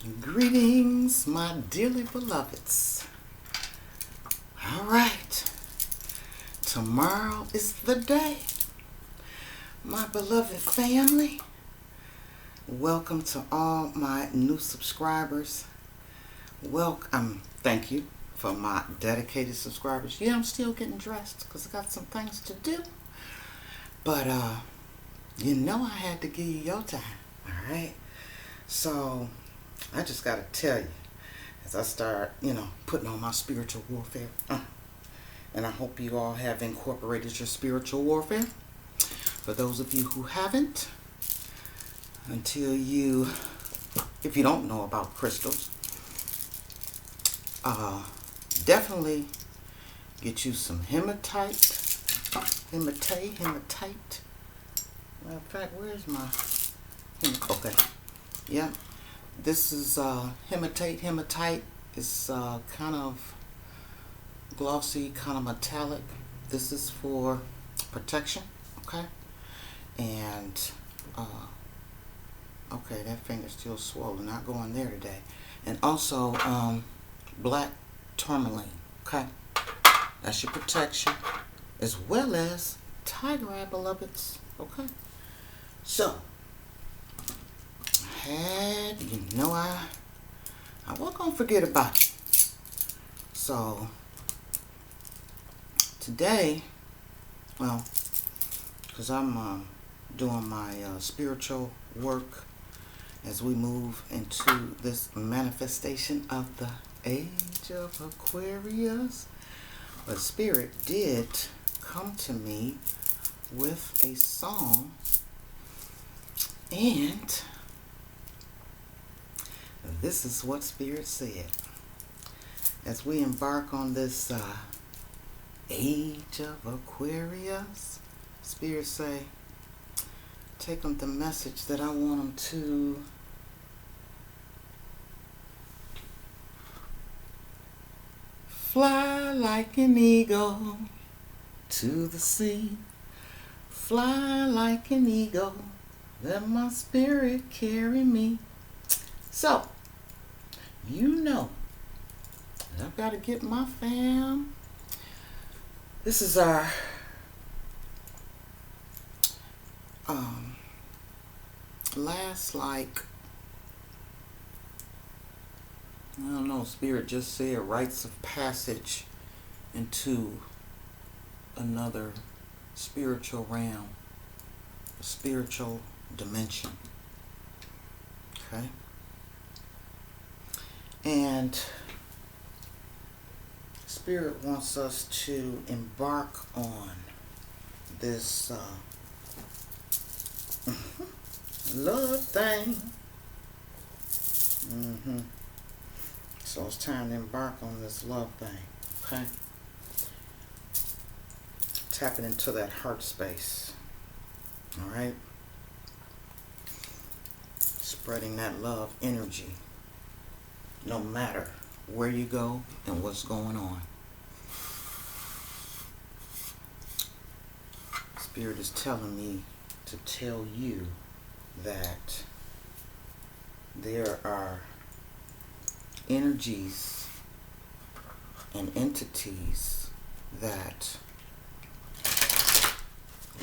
Greetings, my dearly beloveds. All right, tomorrow is the day. My beloved family, welcome to all my new subscribers. Welcome, thank you for my dedicated subscribers. Yeah, I'm still getting dressed because I got some things to do. But, you know I had to give you your time, all right? So, I just got to tell you, as I start, putting on my spiritual warfare, and I hope you all have incorporated your spiritual warfare. For those of you who haven't, if you don't know about crystals, definitely get you some hematite. Matter of fact, where's my okay? Yeah, this is hematite. Hematite is kind of glossy, kind of metallic. This is for protection, okay? And okay, that finger's still swollen, not going there today. And also black tourmaline, okay? That's your protection, as well as tiger eye, beloveds, okay? So, I wasn't gonna forget about you. So today, well, because I'm doing my spiritual work as we move into this manifestation of the age of Aquarius, but Spirit did come to me with a song, and this is what Spirit said. As we embark on this age of Aquarius, Spirit say, take them the message that I want them to fly like an eagle to the sea. Fly like an eagle, let my spirit carry me. So, I've got to get my fam. This is our last, Spirit just said rites of passage into another spiritual realm, a spiritual dimension. Okay? And Spirit wants us to embark on this love thing. So it's time to embark on this love thing. Okay? Tapping into that heart space. Alright? Spreading that love energy, no matter where you go and what's going on. Spirit is telling me to tell you that there are energies and entities that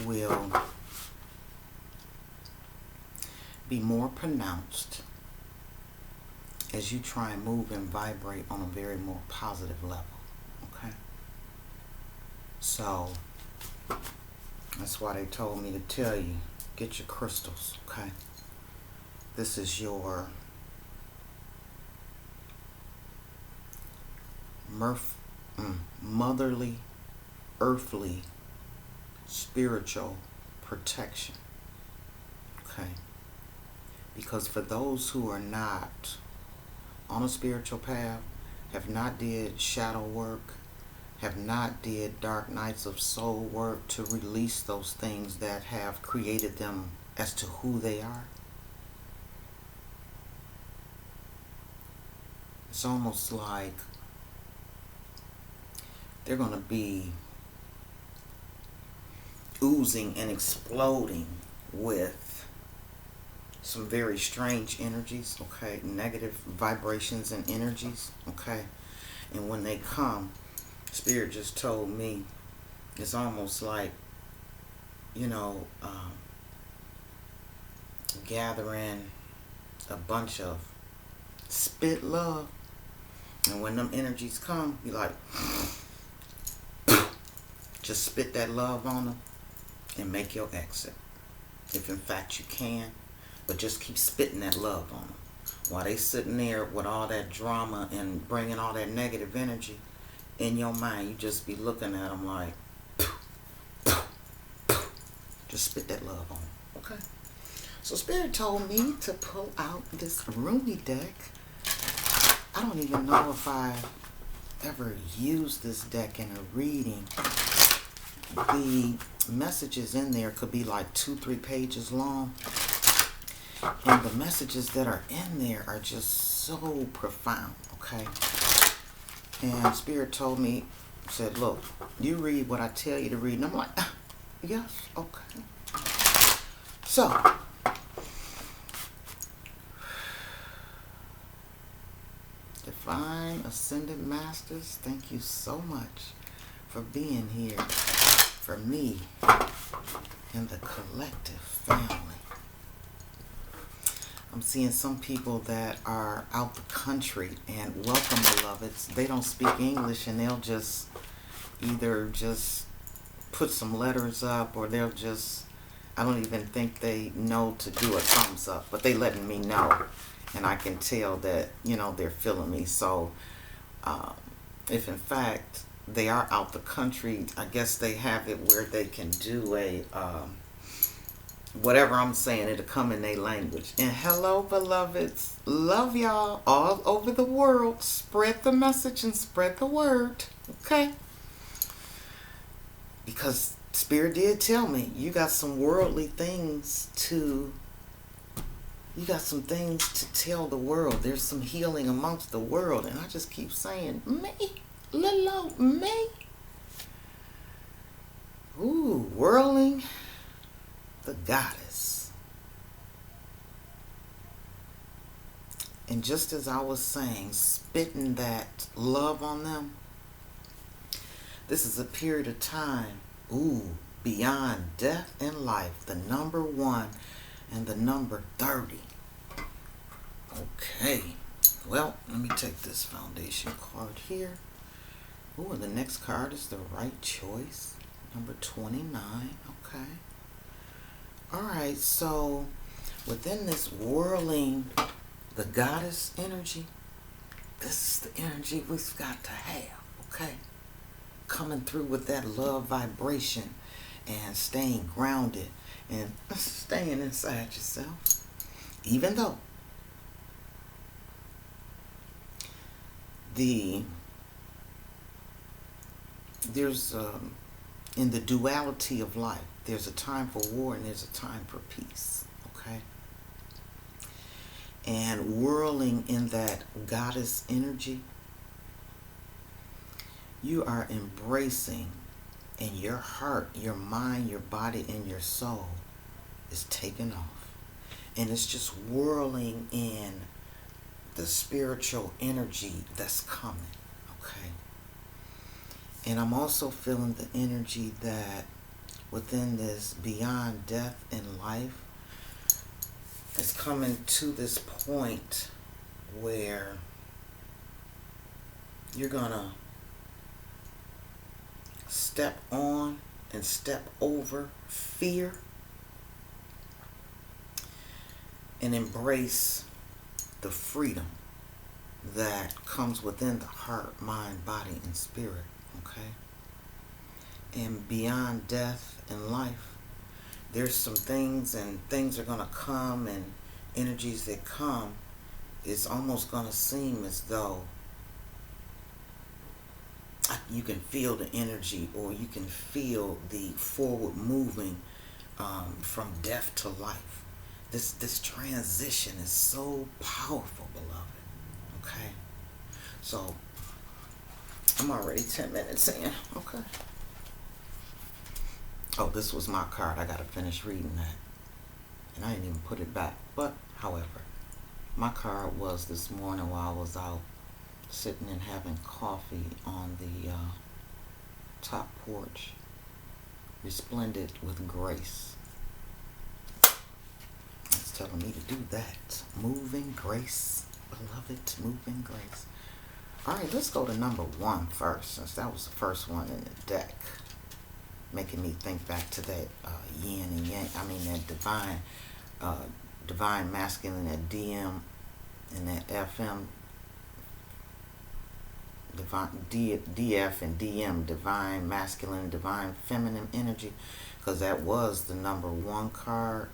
will be more pronounced as you try and move and vibrate on a very more positive level. Okay? So that's why they told me to tell you, get your crystals. Okay? This is your motherly, earthly, spiritual protection. Okay? Because for those who are not on a spiritual path, have not did shadow work, have not did dark nights of soul work to release those things that have created them as to who they are, it's almost like they're going to be oozing and exploding with some very strange energies, okay, negative vibrations and energies, okay. And when they come, Spirit just told me it's almost like, you know, gathering a bunch of spit love. And when them energies come, you like just spit that love on them and make your exit, if in fact you can. But just keep spitting that love on them while they sitting there with all that drama and bringing all that negative energy in your mind. You just be looking at them like, just spit that love on them, okay? So Spirit told me to pull out this Rumi deck. I don't even know if I ever used this deck in a reading. The messages in there could be like 2-3 pages long. And the messages that are in there are just so profound, okay? And Spirit told me, said, look, you read what I tell you to read. And I'm like, yes, okay. So, Divine Ascended Masters, thank you so much for being here for me and the collective family. I'm seeing some people that are out the country, and welcome, beloveds. They don't speak English, and they'll just either just put some letters up, or they'll just, I don't even think they know to do a thumbs up, but they letting me know, and I can tell that, you know, they're feeling me. So if in fact they are out the country, I guess they have it where they can do a whatever I'm saying, it'll come in their language. And hello, beloveds. Love y'all all over the world. Spread the message and spread the word. Okay? Because Spirit did tell me you got some worldly things to, you got some things to tell the world. There's some healing amongst the world. And I just keep saying, me, little old me. Ooh, whirling the goddess. And just as I was saying, spitting that love on them, this is a period of time, ooh, beyond death and life, the number 1 and the number 30. Okay, well, let me take this foundation card here. Ooh, and the next card is the right choice, number 29. Okay. Alright, so within this whirling the goddess energy, this is the energy we've got to have, okay? Coming through with that love vibration and staying grounded and staying inside yourself. Even though there's in the duality of life, there's a time for war and there's a time for peace, okay? And whirling in that goddess energy, you are embracing, and your heart, your mind, your body, and your soul is taking off. And it's just whirling in the spiritual energy that's coming, okay? And I'm also feeling the energy that within this beyond death and life, it's coming to this point where you're gonna step on and step over fear and embrace the freedom that comes within the heart, mind, body, and spirit, okay? And beyond death and life, there's some things, and things are going to come, and energies that come, it's almost going to seem as though you can feel the energy, or you can feel the forward moving from death to life. This transition is so powerful, beloved, okay? So, I'm already 10 minutes in, okay? Oh, this was my card. I got to finish reading that. And I didn't even put it back. But, however, my card was this morning while I was out sitting and having coffee on the top porch. Resplendent with grace. It's telling me to do that. Moving grace. Beloved, moving grace. Alright, let's go to number 1 first, since that was the first one in the deck. Making me think back to that yin and yang. I mean, that divine masculine, that DM and that FM. Divine, DF and DM, divine masculine, divine feminine energy, because that was the number 1 card.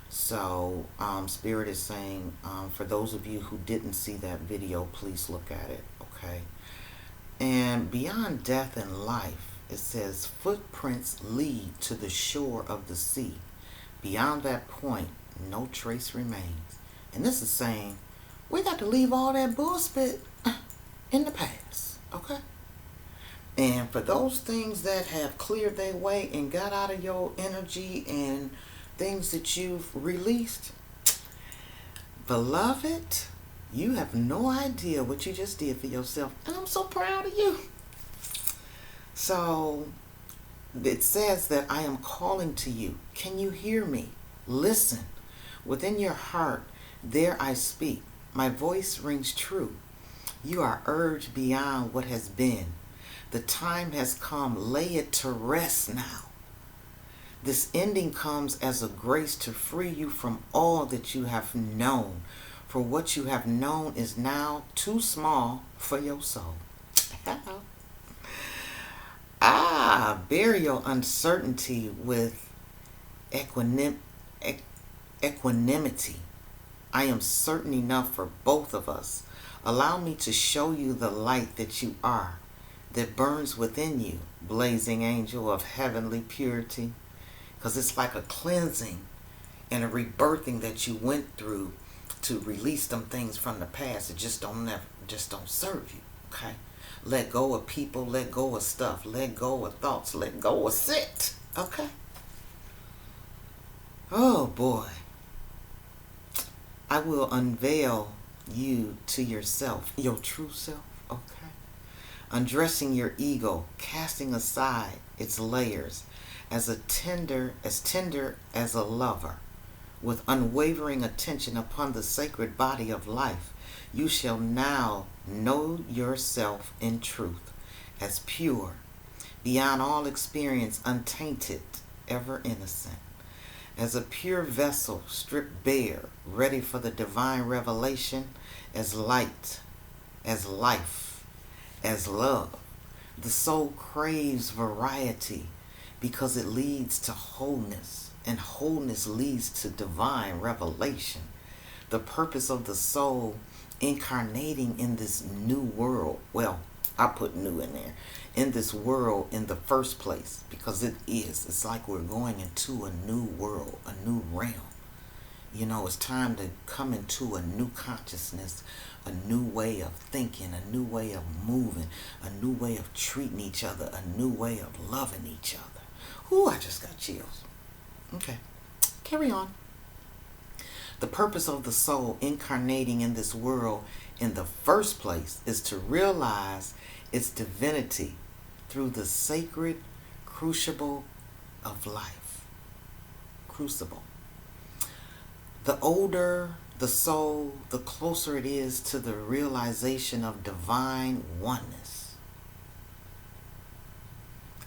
So Spirit is saying, for those of you who didn't see that video, please look at it, okay? And beyond death and life, it says footprints lead to the shore of the sea. Beyond that point, no trace remains. And this is saying we got to leave all that bullshit in the past, okay? And for those things that have cleared their way and got out of your energy and things that you've released, beloved, you have no idea what you just did for yourself. And I'm so proud of you. So it says that I am calling to you. Can you hear me? Listen. Within your heart, there I speak. My voice rings true. You are urged beyond what has been. The time has come. Lay it to rest now. This ending comes as a grace to free you from all that you have known. For what you have known is now too small for your soul. Bear your uncertainty with equanimity. I am certain enough for both of us. Allow me to show you the light that you are, that burns within you, blazing angel of heavenly purity. Because it's like a cleansing and a rebirthing that you went through to release them things from the past that just don't serve you. Okay? Let go of people, let go of stuff, let go of thoughts, let go of sit. Okay? Oh boy. I will unveil you to yourself, your true self. Okay? Undressing your ego, casting aside its layers, as tender as a lover, with unwavering attention upon the sacred body of life, you shall now know yourself in truth, as pure, beyond all experience, untainted, ever innocent, as a pure vessel stripped bare, ready for the divine revelation, as light, as life, as love. The soul craves variety, because it leads to wholeness, and wholeness leads to divine revelation. The purpose of the soul incarnating in this new world, well, I put new in there, in this world in the first place, because it's like we're going into a new world, a new realm. You know, it's time to come into a new consciousness, a new way of thinking, a new way of moving, a new way of treating each other, a new way of loving each other. Ooh, I just got chills. Okay, carry on. The purpose of the soul incarnating in this world in the first place is to realize its divinity through the sacred crucible of life. Crucible. The older the soul, the closer it is to the realization of divine oneness.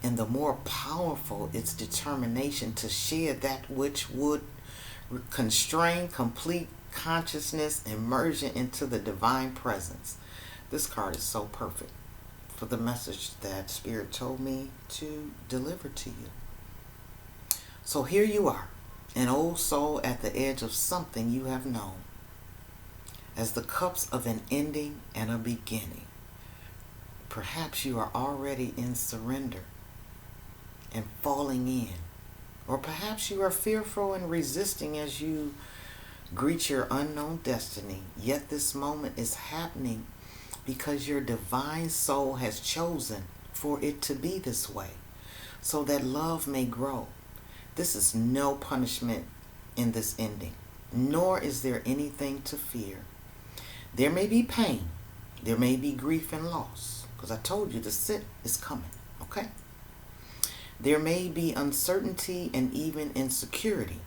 And the more powerful its determination to share that which would constrain complete consciousness, immersion into the divine presence. This card is so perfect for the message that Spirit told me to deliver to you. So here you are, an old soul at the edge of something you have known, as the cups of an ending and a beginning. Perhaps you are already in surrender and falling in, or perhaps you are fearful and resisting as you greet your unknown destiny. Yet this moment is happening because your divine soul has chosen for it to be this way, so that love may grow. This is no punishment in this ending, nor is there anything to fear. There may be pain, there may be grief and loss, because I told you the sit is coming, okay? There may be uncertainty and even insecurity.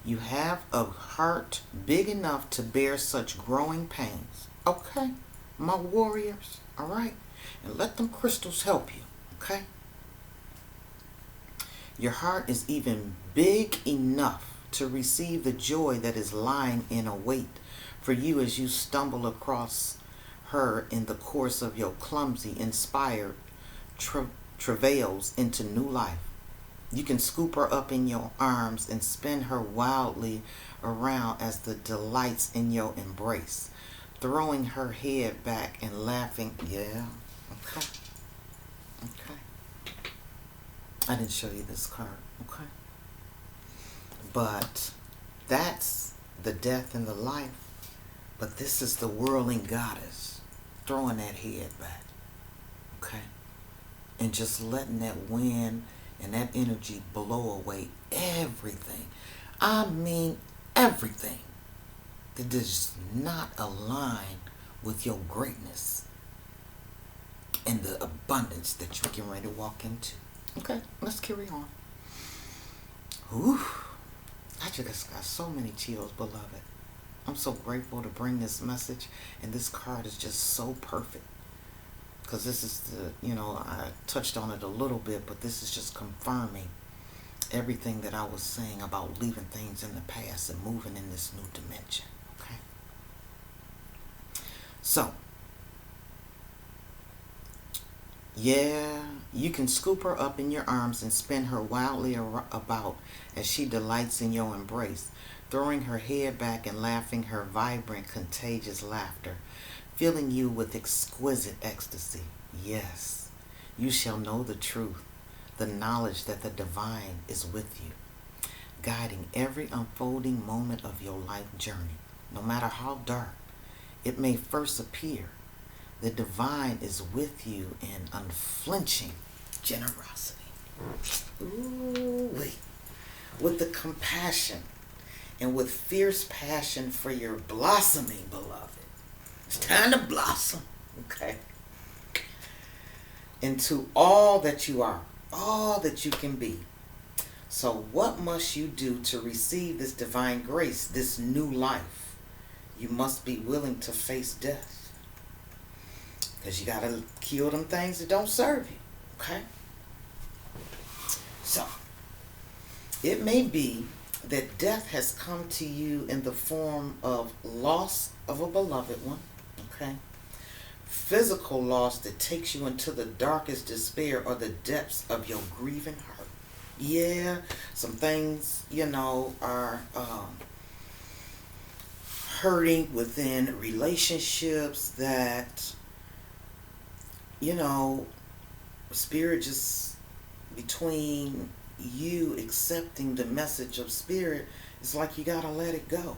You have a heart big enough to bear such growing pains, okay, my warriors, all right? And let them crystals help you, okay? Your heart is even big enough to receive the joy that is lying in await for you as you stumble across her in the course of your clumsy, inspired travails into new life. You can scoop her up in your arms and spin her wildly around as the delights in your embrace, throwing her head back and laughing. Yeah, okay, okay. I didn't show you this card, okay? But that's the death and the life. But this is the whirling goddess throwing that head back, okay? And just letting that wind and that energy blow away everything. I mean everything that does not align with your greatness and the abundance that you're getting ready to walk into. Okay, let's carry on. Ooh, I just got so many chills, beloved. I'm so grateful to bring this message, and this card is just so perfect. Because this is I touched on it a little bit, but this is just confirming everything that I was saying about leaving things in the past and moving in this new dimension. Okay? So, yeah, you can scoop her up in your arms and spin her wildly about as she delights in your embrace, throwing her head back and laughing her vibrant, contagious laughter, filling you with exquisite ecstasy. Yes, you shall know the truth, the knowledge that the divine is with you, guiding every unfolding moment of your life journey. No matter how dark it may first appear, the divine is with you in unflinching generosity. Ooh-wee. With the compassion and with fierce passion for your blossoming, beloved. It's time to blossom, okay? Into all that you are, all that you can be. So what must you do to receive this divine grace, this new life? You must be willing to face death. Because you got to kill them things that don't serve you, okay? So, it may be that death has come to you in the form of loss of a beloved one, okay? Physical loss that takes you into the darkest despair or the depths of your grieving heart. Yeah, some things, are hurting within relationships that, spirit just between you accepting the message of spirit, it's like you gotta let it go,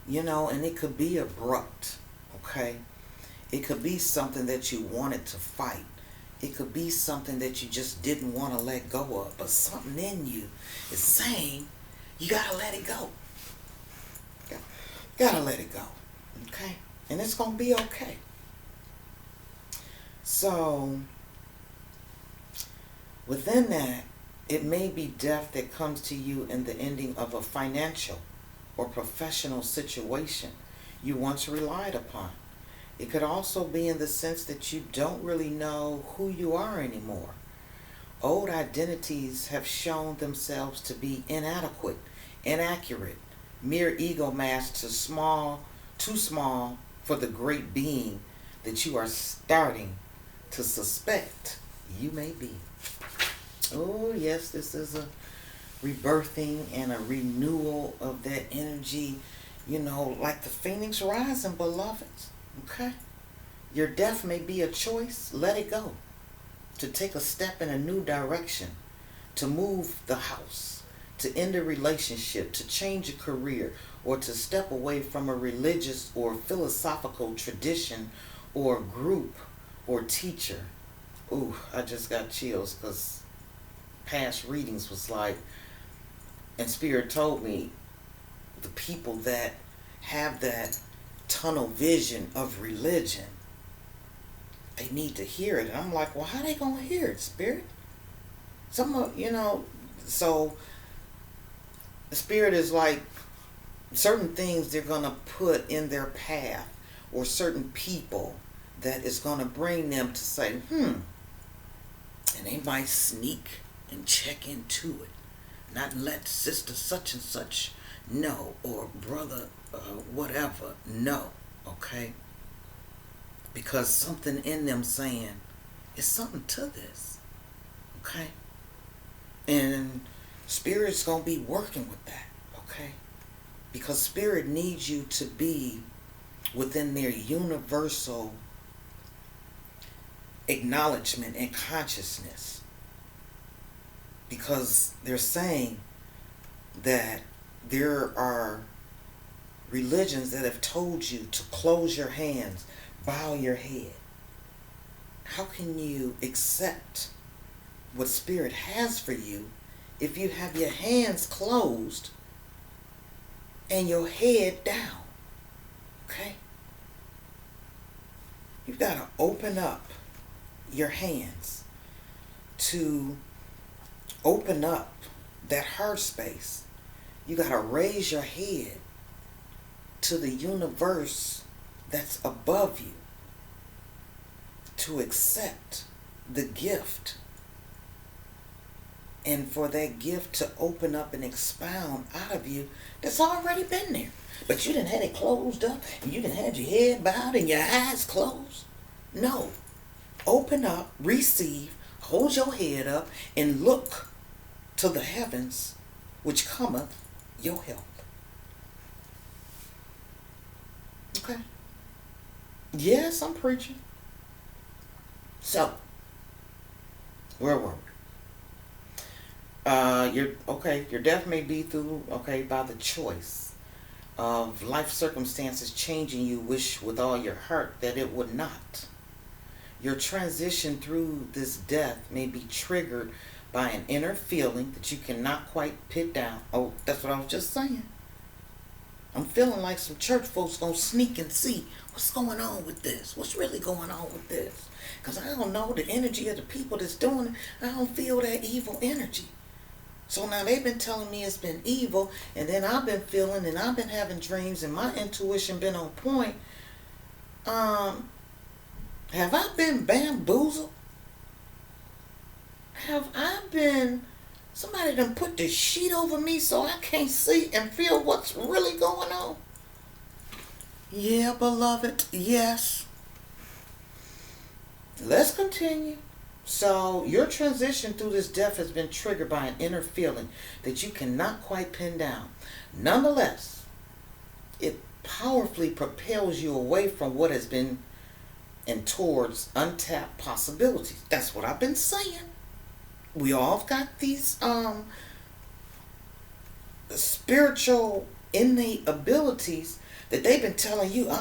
and it could be abrupt, okay? It could be something that you wanted to fight. It could be something that you just didn't want to let go of, but something in you is saying you gotta let it go. Gotta let it go, okay? And it's gonna be okay. So, within that, it may be death that comes to you in the ending of a financial or professional situation you once relied upon. It could also be in the sense that you don't really know who you are anymore. Old identities have shown themselves to be inadequate, inaccurate, mere ego masks too small for the great being that you are starting to suspect you may be. Oh yes, this is a rebirthing and a renewal of that energy, like the phoenix rising, beloveds. Okay? Your death may be a choice. Let it go. To take a step in a new direction. To move the house. To end a relationship. To change a career. Or to step away from a religious or philosophical tradition or group or teacher. Ooh, I just got chills because past readings was like, and Spirit told me, the people that have that tunnel vision of religion, they need to hear it. And I'm like, well, how they gonna hear it, Spirit? Some of, so the Spirit is like, certain things they're gonna put in their path, or certain people that is gonna bring them to say, and they might sneak and check into it, not let sister such and such know, or brother whatever know, okay? Because something in them saying, it's something to this, okay? And Spirit's going to be working with that, okay? Because Spirit needs you to be within their universal acknowledgement and consciousness. Because they're saying that there are religions that have told you to close your hands, bow your head. How can you accept what Spirit has for you if you have your hands closed and your head down? Okay? You've got to open up your hands to open up that heart space. You got to raise your head to the universe that's above you to accept the gift, and for that gift to open up and expound out of you that's already been there. But you didn't have it closed up, and you didn't have your head bowed and your eyes closed. No. Open up, receive, hold your head up, and look to the heavens, which cometh your help. Okay. Yes, I'm preaching. So, where were we? Your death may be through, by the choice of life circumstances changing you, wish with all your heart that it would not. Your transition through this death may be triggered by an inner feeling that you cannot quite pin down. Oh, that's what I was just saying. I'm feeling like some church folks gonna sneak and see what's going on with this. What's really going on with this? Because I don't know the energy of the people that's doing it. I don't feel that evil energy. So now they've been telling me it's been evil, and then I've been feeling, and I've been having dreams, and my intuition been on point. Have I been bamboozled? Have I been... Somebody done put the sheet over me so I can't see and feel what's really going on? Yeah, beloved, yes. Let's continue. So, your transition through this death has been triggered by an inner feeling that you cannot quite pin down. Nonetheless, it powerfully propels you away from what has been and towards untapped possibilities. That's what I've been saying. We all got these spiritual innate abilities that they've been telling you,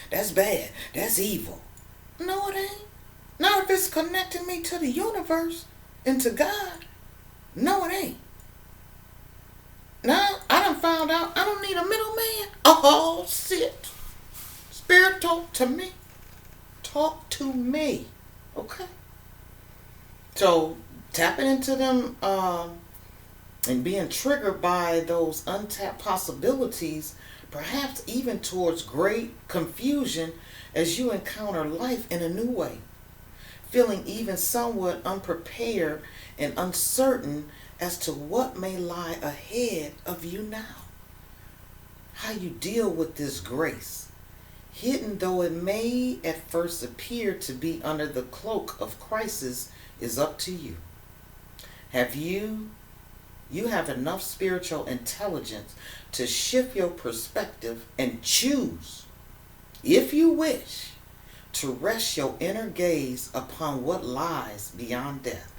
that's bad, that's evil. No, it ain't. Not if it's connecting me to the universe and to God. No, it ain't. Now, I done found out I don't need a middleman. Oh, shit. Spirit, talk to me. Talk to me. Okay? So, tapping into them and being triggered by those untapped possibilities, perhaps even towards great confusion as you encounter life in a new way, feeling even somewhat unprepared and uncertain as to what may lie ahead of you now. How you deal with this grace, hidden though it may at first appear to be under the cloak of crisis, is up to you. You have enough spiritual intelligence to shift your perspective and choose, if you wish, to rest your inner gaze upon what lies beyond death.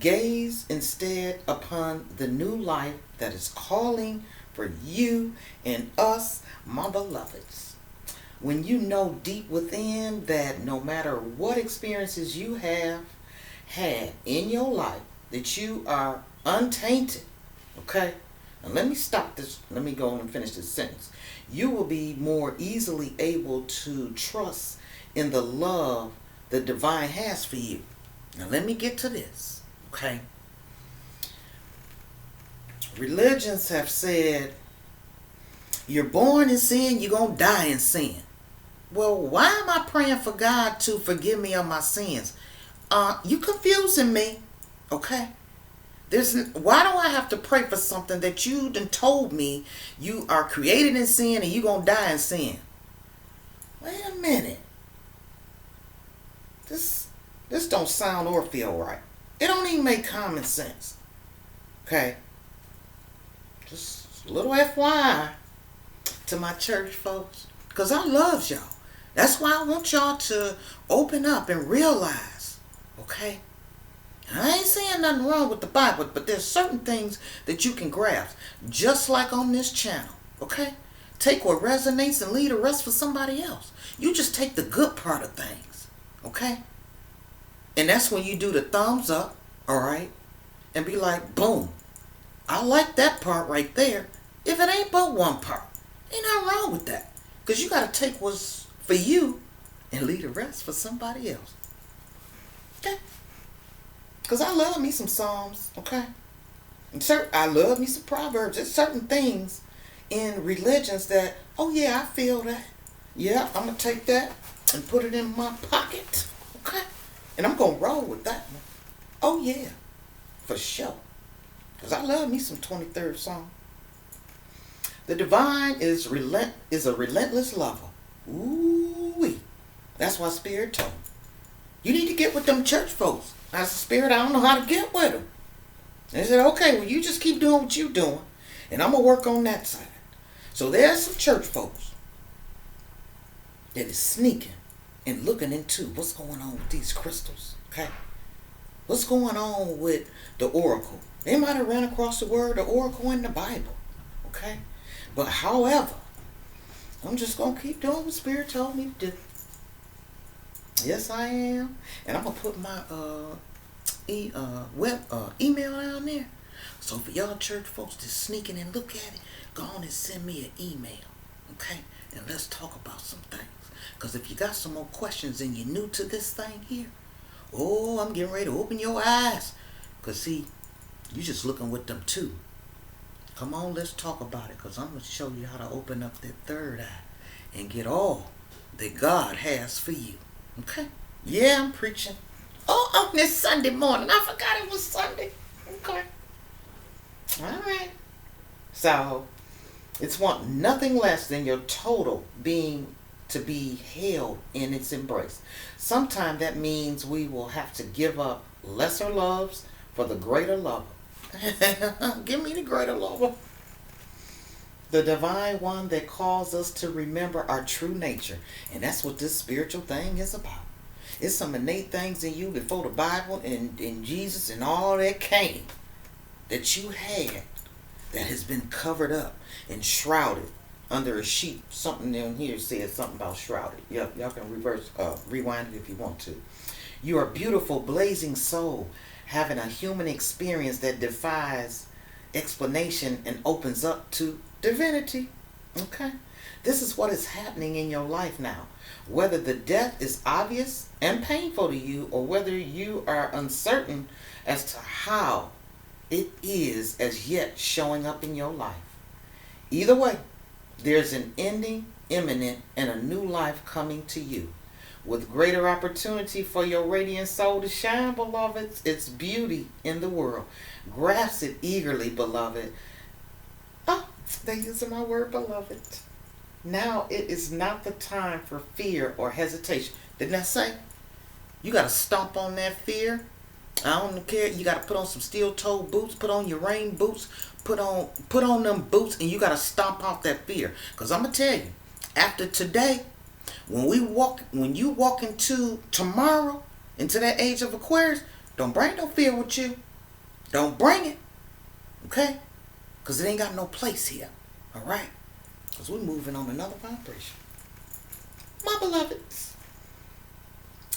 Gaze instead upon the new life that is calling for you and us, my beloveds. When you know deep within that no matter what experiences you have had in your life, that you are untainted, okay? Now let me stop this. Let me go on and finish this sentence. You will be more easily able to trust in the love the divine has for you. Now let me get to this. Okay. Religions have said you're born in sin, you're going to die in sin. Well, why am I praying for God to forgive me of my sins? You confusing me. Okay. Why do I have to pray for something that you done told me you are created in sin and you gonna die in sin? Wait a minute. This don't sound or feel right. It don't even make common sense. Okay? Just a little FYI to my church folks. Because I love y'all. That's why I want y'all to open up and realize. Okay? I ain't saying nothing wrong with the Bible, but there's certain things that you can grasp, just like on this channel, okay? Take what resonates and leave the rest for somebody else. You just take the good part of things, okay? And that's when you do the thumbs up, all right? And be like, boom, I like that part right there. If it ain't but one part, ain't nothing wrong with that. Because you got to take what's for you and leave the rest for somebody else, okay? Because I love me some Psalms, okay? And I love me some Proverbs. There's certain things in religions that, oh yeah, I feel that. Yeah, I'm going to take that and put it in my pocket, okay? And I'm going to roll with that one. Oh yeah, for sure. Because I love me some 23rd Psalm. The divine is a relentless lover. Ooh-wee. That's why Spirit told me. You need to get with them church folks. As a spirit, I don't know how to get with them. They said, okay, well, you just keep doing what you're doing, and I'm going to work on that side. So there's some church folks that is sneaking and looking into what's going on with these crystals, okay? What's going on with the oracle? They might have ran across the word the oracle in the Bible, okay? But however, I'm just going to keep doing what Spirit told me to do. Yes, I am. And I'm going to put my email down there. So for y'all church folks to sneak in and look at it, go on and send me an email. Okay? And let's talk about some things. Because if you got some more questions and you're new to this thing here, oh, I'm getting ready to open your eyes. Because see, you just looking with them too. Come on, let's talk about it. Because I'm going to show you how to open up that third eye and get all that God has for you. Okay? Yeah, I'm preaching. Oh, on this Sunday morning. I forgot it was Sunday. Okay. All right. So, it's want nothing less than your total being to be held in its embrace. Sometimes that means we will have to give up lesser loves for the greater lover. Give me the greater lover. The divine one that calls us to remember our true nature. And that's what this spiritual thing is about. It's some innate things in you before the Bible and Jesus and all that came that you had that has been covered up and shrouded under a sheet. Something down here says something about shrouded. Yep, y'all can rewind it if you want to. You are a beautiful, blazing soul having a human experience that defies explanation and opens up to divinity. Okay? This is what is happening in your life now. Whether the death is obvious and painful to you, or whether you are uncertain as to how it is as yet showing up in your life. Either way, there's an ending imminent and a new life coming to you. With greater opportunity for your radiant soul to shine, beloved, its beauty in the world. Grasp it eagerly, beloved. Oh, they're using my word, beloved. Now it is not the time for fear or hesitation. Didn't I say? You got to stomp on that fear. I don't care. You got to put on some steel-toed boots. Put on your rain boots. Put on them boots, and you got to stomp off that fear. Because I'm going to tell you, after today, when you walk into tomorrow, into that age of Aquarius, don't bring no fear with you. Don't bring it. Okay? Because it ain't got no place here. All right? Because we're moving on another vibration. My beloveds.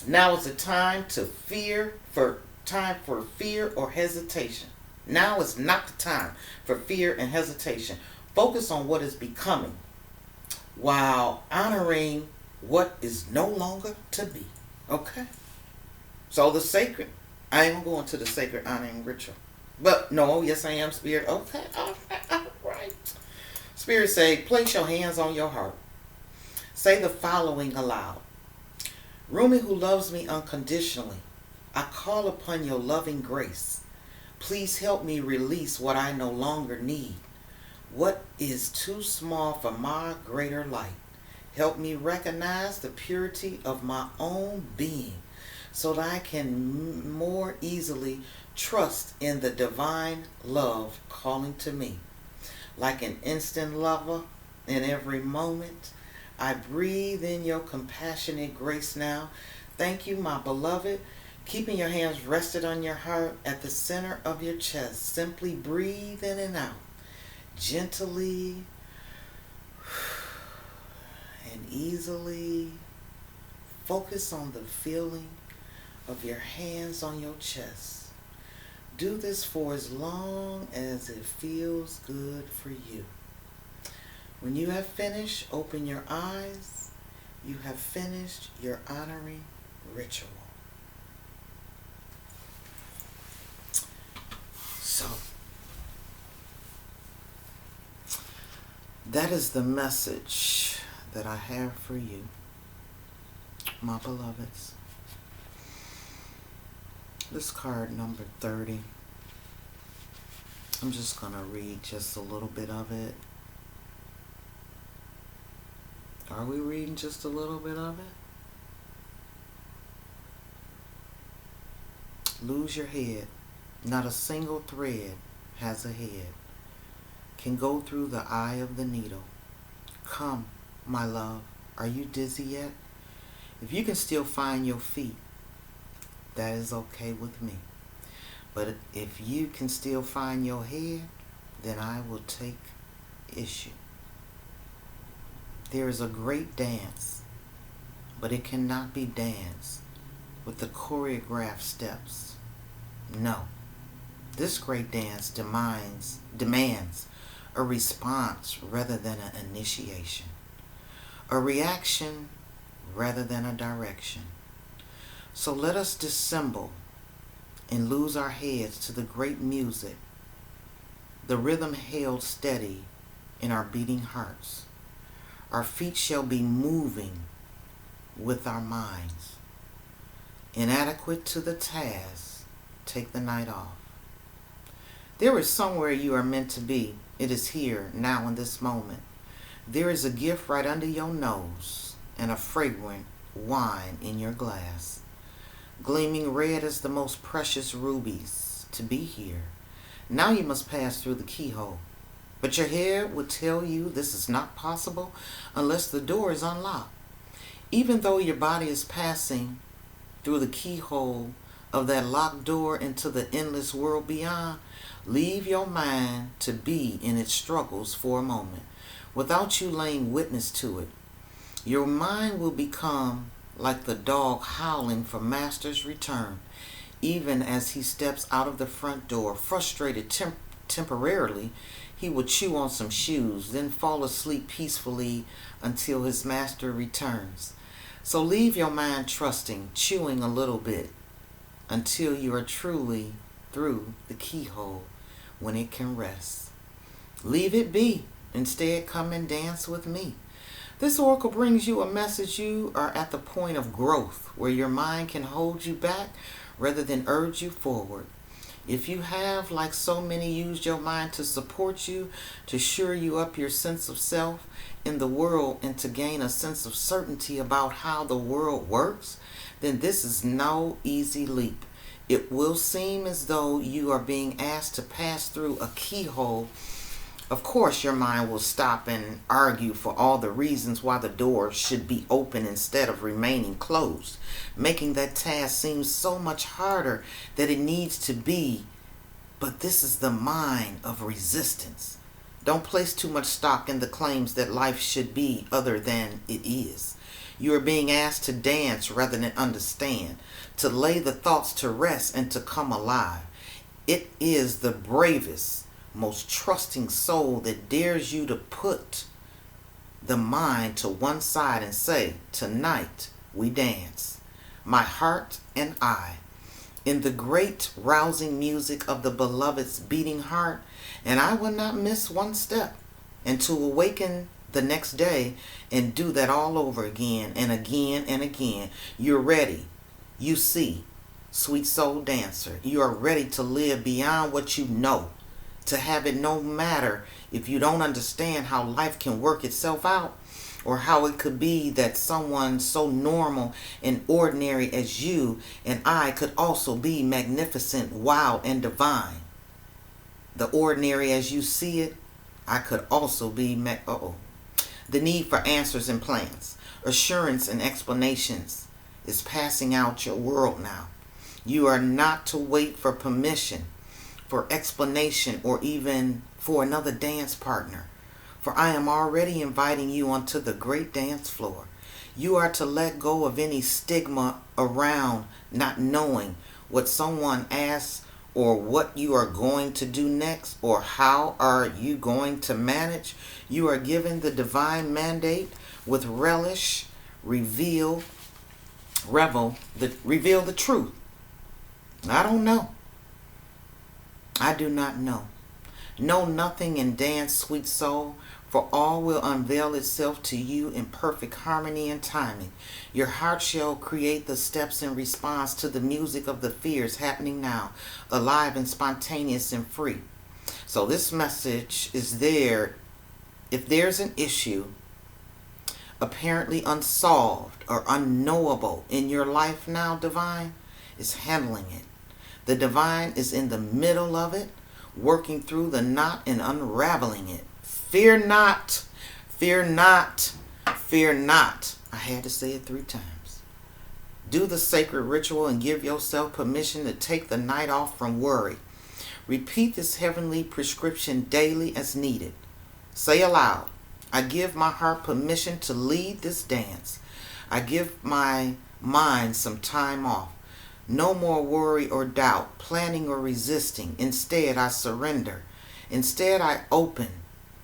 Now is the time for fear or hesitation. Now is not the time for fear and hesitation. Focus on what is becoming while honoring what is no longer to be. Okay? So the sacred, I ain't gonna go into the sacred honoring ritual. But no, yes I am, Spirit. Okay, all right. Spirit say, place your hands on your heart. Say the following aloud. Rumi, who loves me unconditionally, I call upon your loving grace. Please help me release what I no longer need. What is too small for my greater light? Help me recognize the purity of my own being so that I can more easily trust in the divine love calling to me. Like an instant lover in every moment, I breathe in your compassionate grace now. Thank you, my beloved. Keeping your hands rested on your heart at the center of your chest. Simply breathe in and out. Gently and easily. Focus on the feeling of your hands on your chest. Do this for as long as it feels good for you. When you have finished, open your eyes. You have finished your honoring ritual. So, that is the message that I have for you, my beloveds. This card number 30, I'm just going to read just a little bit of it. Are we reading just a little bit of it? Lose your head. Not a single thread has a head. Can go through the eye of the needle. Come, my love, are you dizzy yet? If you can still find your feet, that is okay with me. But if you can still find your head, then I will take issue. There is a great dance, but it cannot be danced with the choreographed steps. No, this great dance demands a response rather than an initiation, a reaction rather than a direction. So let us dissemble and lose our heads to the great music, the rhythm held steady in our beating hearts. Our feet shall be moving with our minds. Inadequate to the task, take the night off. There is somewhere you are meant to be. It is here, now in this moment. There is a gift right under your nose and a fragrant wine in your glass, gleaming red as the most precious rubies to be here. Now you must pass through the keyhole. But your head would tell you this is not possible unless the door is unlocked. Even though your body is passing through the keyhole of that locked door into the endless world beyond, leave your mind to be in its struggles for a moment, without you laying witness to it. Your mind will become like the dog howling for master's return, even as he steps out of the front door, frustrated temporarily. He will chew on some shoes, then fall asleep peacefully until his master returns. So leave your mind trusting, chewing a little bit, until you are truly through the keyhole when it can rest. Leave it be. Instead, come and dance with me. This oracle brings you a message. You are at the point of growth where your mind can hold you back rather than urge you forward. If you have, like so many, used your mind to support you, to shore you up your sense of self in the world and to gain a sense of certainty about how the world works, then this is no easy leap. It will seem as though you are being asked to pass through a keyhole. Of course, your mind will stop and argue for all the reasons why the door should be open instead of remaining closed, making that task seem so much harder than it needs to be. But this is the mind of resistance. Don't place too much stock in the claims that life should be other than it is. You are being asked to dance rather than understand, to lay the thoughts to rest and to come alive. It is the bravest, most trusting soul that dares you to put the mind to one side and say, tonight we dance, my heart and I, in the great rousing music of the beloved's beating heart, and I will not miss one step, and to awaken the next day and do that all over again and again and again. You're ready. You see, sweet soul dancer, you are ready to live beyond what you know, to have it no matter if you don't understand how life can work itself out, or how it could be that someone so normal and ordinary as you and I could also be magnificent, wild, and divine. The ordinary as you see it, I could also be The need for answers and plans, assurance and explanations is passing out your world now. You are not to wait for permission, for explanation, or even for another dance partner. For I am already inviting you onto the great dance floor. You are to let go of any stigma around not knowing what someone asks, or what you are going to do next, or how are you going to manage. You are given the divine mandate with relish, reveal the truth. I don't know. I do not know. Know nothing and dance, sweet soul, for all will unveil itself to you in perfect harmony and timing. Your heart shall create the steps in response to the music of the fears happening now, alive and spontaneous and free. So this message is there. If there's an issue apparently unsolved or unknowable in your life now, divine is handling it. The divine is in the middle of it, working through the knot and unraveling it. Fear not, fear not, fear not. I had to say it 3 times. Do the sacred ritual and give yourself permission to take the night off from worry. Repeat this heavenly prescription daily as needed. Say aloud, I give my heart permission to lead this dance. I give my mind some time off. No more worry or doubt, planning or resisting. Instead, I surrender. Instead, I open.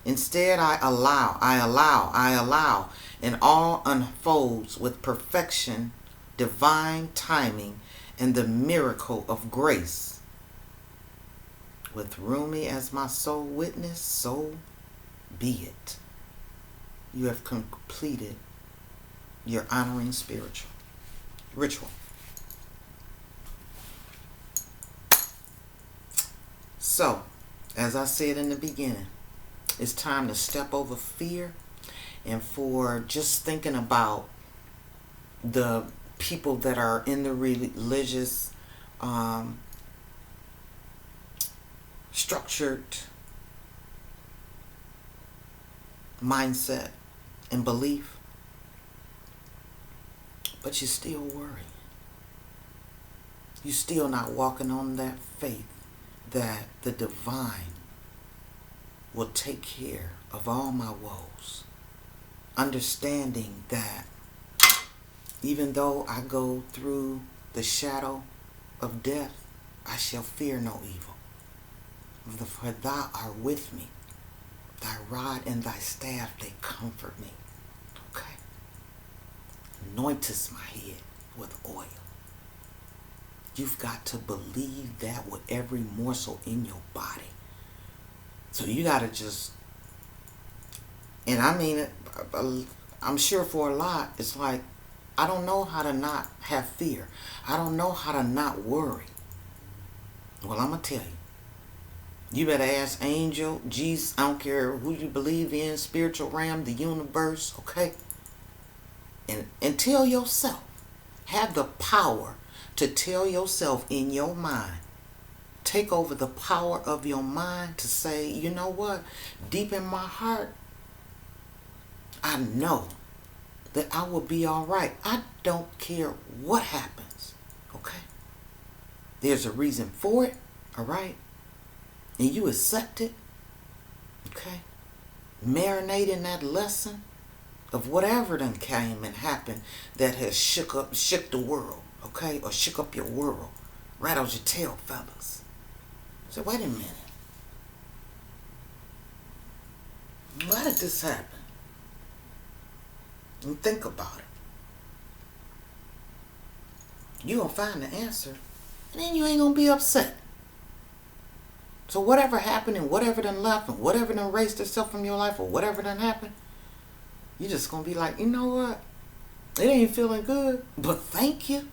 Instead, I allow, and all unfolds with perfection, divine timing, and the miracle of grace. With Rumi as my sole witness, so be it. You have completed your honoring spiritual ritual. So, as I said in the beginning, it's time to step over fear, and for just thinking about the people that are in the religious structured mindset and belief, but you still worry. You're still not walking on that faith that the divine will take care of all my woes. Understanding that even though I go through the shadow of death, I shall fear no evil. For thou art with me. Thy rod and thy staff, they comfort me. Okay? Anointest my head with oil. You've got to believe that with every morsel in your body. So you got to just, and I mean it, I'm sure for a lot, it's like, I don't know how to not have fear. I don't know how to not worry. Well, I'm going to tell you. You better ask angel, Jesus, I don't care who you believe in, spiritual realm, the universe, okay? And tell yourself, have the power to tell yourself in your mind, take over the power of your mind to say, you know what? Deep in my heart, I know that I will be all right. I don't care what happens, okay? There's a reason for it, all right? And you accept it, okay? Marinate in that lesson of whatever done came and happened that has shook the world, okay? Or shook up your world, rattled your tail feathers. So wait a minute. Why did this happen? And think about it. You're going to find the answer. And then you ain't going to be upset. So whatever happened and whatever done left and whatever done erased itself from your life or whatever done happened, you're just going to be like, you know what? It ain't feeling good. But thank you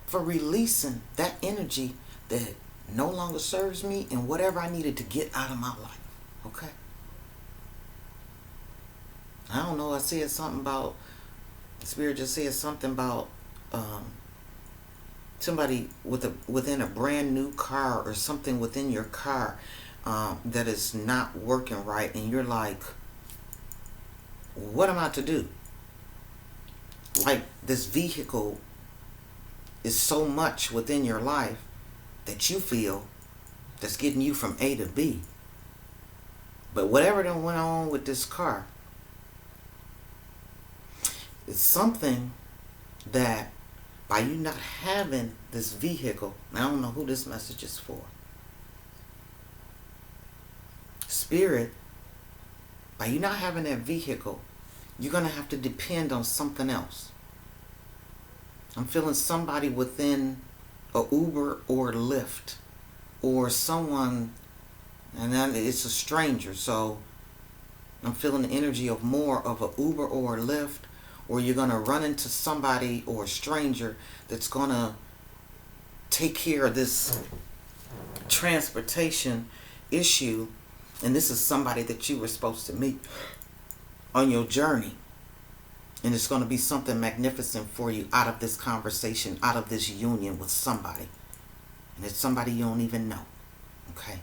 for releasing that energy that no longer serves me and whatever I needed to get out of my life. Okay? I don't know. I said something about, the Spirit just said something about somebody within a brand new car or something within your car that is not working right, and you're like, what am I to do? Like, this vehicle is so much within your life that you feel that's getting you from A to B. But whatever done went on with this car, it's something that by you not having this vehicle, I don't know who this message is for. Spirit, by you not having that vehicle, you're going to have to depend on something else. I'm feeling somebody within a Uber or Lyft or someone, and then it's a stranger. So I'm feeling the energy of more of a Uber or a Lyft, or you're going to run into somebody or a stranger that's going to take care of this transportation issue. And this is somebody that you were supposed to meet on your journey. And it's going to be something magnificent for you out of this conversation, out of this union with somebody. And it's somebody you don't even know. Okay?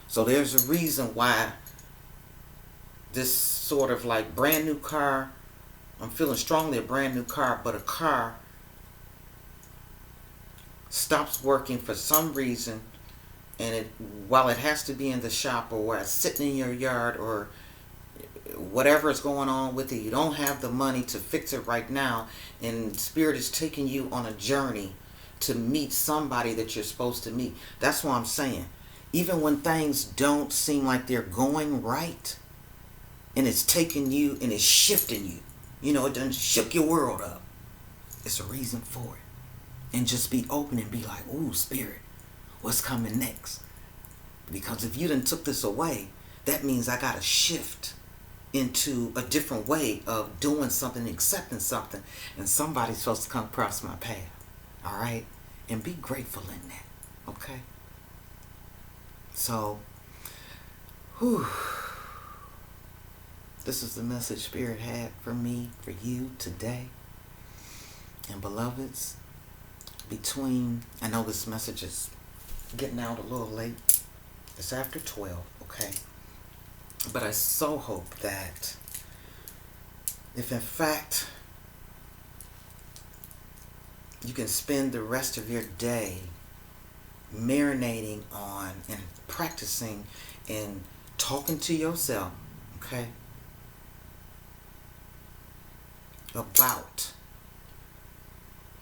So there's a reason why this sort of like brand new car, I'm feeling strongly a brand new car, but a car stops working for some reason, and while it has to be in the shop or while it's sitting in your yard or whatever is going on with it, you don't have the money to fix it right now, and Spirit is taking you on a journey to meet somebody that you're supposed to meet. That's what I'm saying. Even when things don't seem like they're going right, and it's taking you and it's shifting you, you know, it done shook your world up. It's a reason for it. And just be open and be like, ooh, Spirit, what's coming next? Because if you done took this away, that means I got to shift into a different way of doing something, accepting something, and somebody's supposed to come across my path. All right? And be grateful in that. Okay? So, whew. This is the message Spirit had for me, for you today. And beloveds, I know this message is getting out a little late. It's after 12, okay? But I so hope that if in fact you can spend the rest of your day marinating on and practicing and talking to yourself, okay, about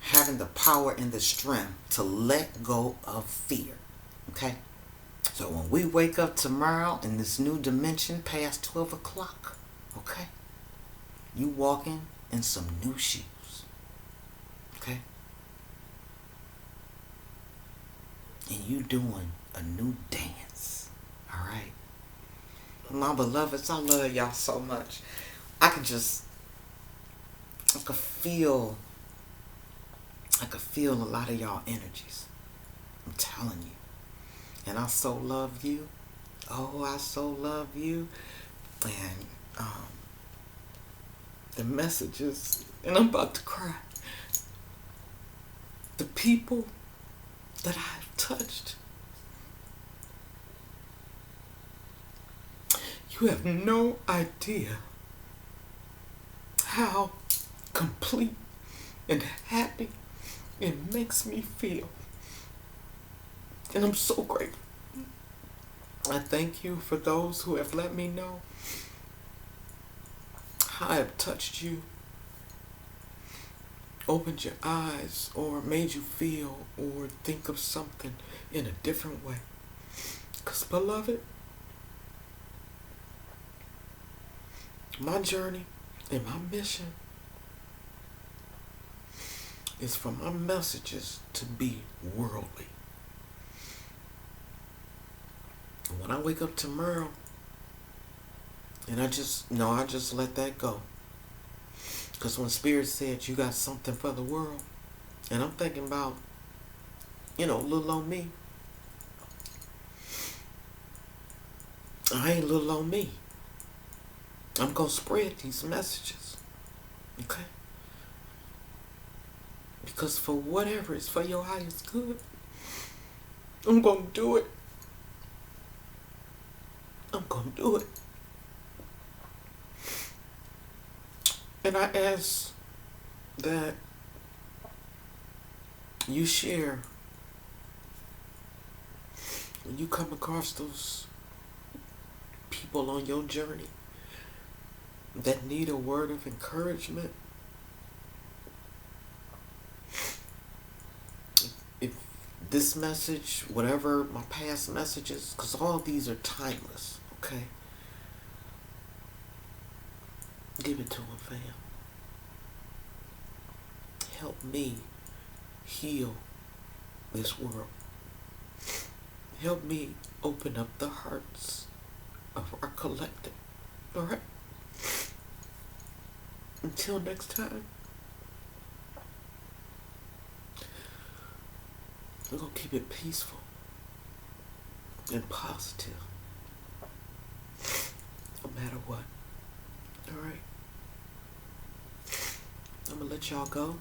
having the power and the strength to let go of fear. Okay? So when we wake up tomorrow in this new dimension past 12 o'clock, okay, you walking in some new shoes. Okay? And you doing a new dance. Alright? My beloveds, I love y'all so much. I could feel a lot of y'all energies. I'm telling you. And I so love you. Oh, I so love you. And the messages, and I'm about to cry. The people that I've touched. You have no idea how complete and happy it makes me feel. And I'm so grateful. I thank you for those who have let me know how I have touched you, opened your eyes, or made you feel or think of something in a different way. Because, beloved, my journey and my mission is for my messages to be worldly. When I wake up tomorrow, and I just let that go. Because when Spirit said you got something for the world, and I'm thinking about, little on me. I ain't little on me. I'm going to spread these messages. Okay? Because for whatever is for your highest good, I'm going to do it. I'm going to do it. And I ask that you share when you come across those people on your journey that need a word of encouragement. If this message, whatever my past messages, because all these are timeless, okay? Give it to them, fam. Help me heal this world. Help me open up the hearts of our collective. All right? Until next time, we're going to keep it peaceful and positive, no matter what. All right? I'm going to let y'all go.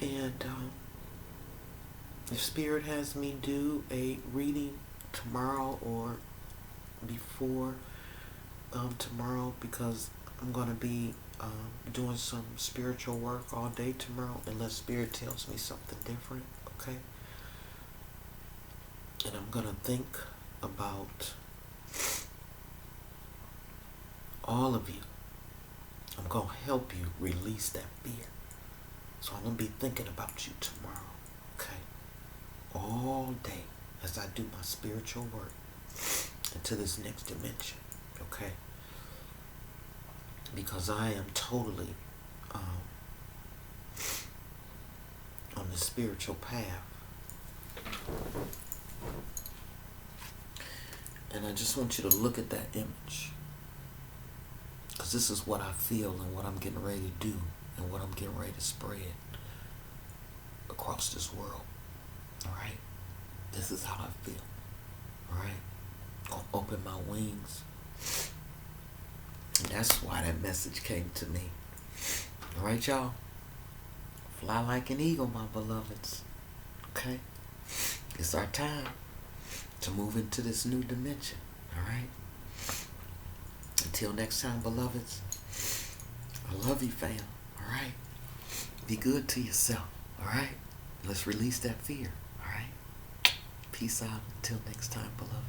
And if Spirit has me do a reading tomorrow or before tomorrow, because I'm going to be doing some spiritual work all day tomorrow, unless Spirit tells me something different, okay? And I'm going to think about all of you. I'm going to help you release that fear. So I'm going to be thinking about you tomorrow, okay? All day as I do my spiritual work into this next dimension, okay? Because I am totally on the spiritual path. And I just want you to look at that image. Because this is what I feel and what I'm getting ready to do and what I'm getting ready to spread across this world. All right? This is how I feel. All right? Gonna open my wings. And that's why that message came to me. All right, y'all? Fly like an eagle, my beloveds. Okay? It's our time to move into this new dimension. All right? Until next time, beloveds. I love you, fam. All right? Be good to yourself. All right? Let's release that fear. All right? Peace out. Until next time, beloved.